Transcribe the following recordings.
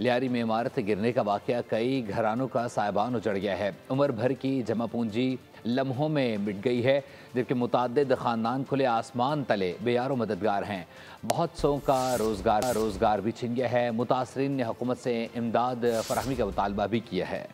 लियारी में इमारत गिरने का वाकया कई घरानों का साहिबान उजड़ गया है। उम्र भर की जमा पूंजी लम्हों में मिट गई है, जबकि मुताद्दिद ख़ानदान खुले आसमान तले बेयारो मददगार हैं। बहुत सौ का रोज़गार भी छिन गया है। मुतासरीन ने हुकूमत से इमदाद फराहमी का मुतालबा भी किया है।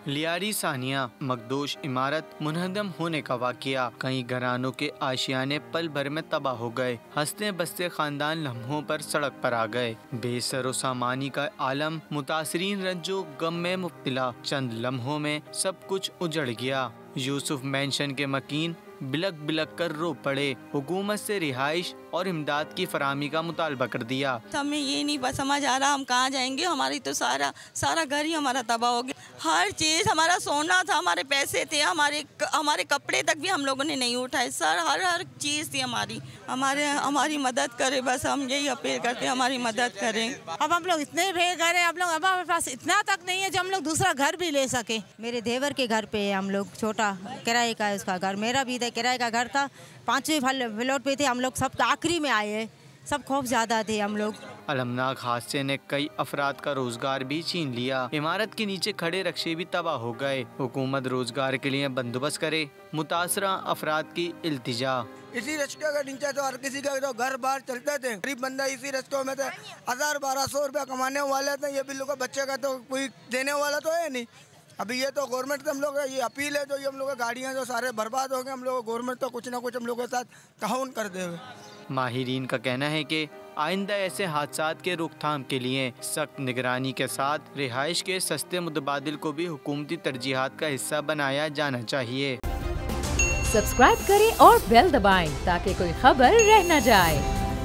लियारी सानिया मकदूश इमारत मुनहदम होने का वाकया, कई घरानों के आशियाने पल भर में तबाह हो गए। हंसते बसते खानदान लम्हों पर सड़क पर आ गए। बेसरो सामानी का आलम, मुतासरीन रंजो गम में मुब्तला, चंद लम्हों में सब कुछ उजड़ गया। यूसुफ मैंशन के मकीन बिलक बिलक कर रो पड़े। हुकूमत से रिहाइश और इमदाद की फराहमी का मुतालबा कर दिया। हमें ये नहीं बस समझ आ रहा हम कहाँ जाएंगे। हमारी तो सारा घर ही हमारा तबाह हो गया। हर चीज़, हमारा सोना था, हमारे पैसे थे, हमारे कपड़े तक भी हम लोगों ने नहीं उठाए। सर हर चीज़ थी हमारी मदद करे। बस हम यही अपील करते हैं, हमारी मदद करें। अब हम लोग इतने बेघर हैं, अब हमारे पास इतना तक नहीं है जो हम लोग दूसरा घर भी ले सके। मेरे देवर के घर पे हम लोग, छोटा किराए का है उसका घर, मेरा भी किराए का घर था। 5वें फ्लोर पे थे हम लोग, सब आखिरी में आए, सब खौफ ज़्यादा थे हम लोग। अलमनाक हादसे ने कई अफराद का रोजगार भी छीन लिया। इमारत के नीचे खड़े रक्शे भी तबाह हो गए। हुकूमत रोजगार के लिए बंदोबस्त करे, मुतासरा अफराद की इल्तिजा। इसी रस्ते का नीचे तो हर किसी के तो घर बार चलते थे। गरीब बंदा इसी रस्तों में थे, 1000-1200 रुपया कमाने वाले थे। ये बिल्लू का बच्चे का तो कोई देने वाला तो है नहीं। अभी ये तो गवर्नमेंट से हम लोग ये अपील है, जो ये हम लोग गाड़ियाँ जो सारे बर्बाद हो गए, हम लोग गवर्नमेंट तो कुछ ना कुछ हम लोग के साथ ताउन कर दे। माहिरीन का कहना है कि आइंदा ऐसे हादसात के रोकथाम के लिए सख्त निगरानी के साथ रिहाइश के सस्ते मुतबादिल को भी हुकूमती तरजीहात का हिस्सा बनाया जाना चाहिए। सब्सक्राइब करें और बेल दबाएं ताकि कोई खबर रह न जाए।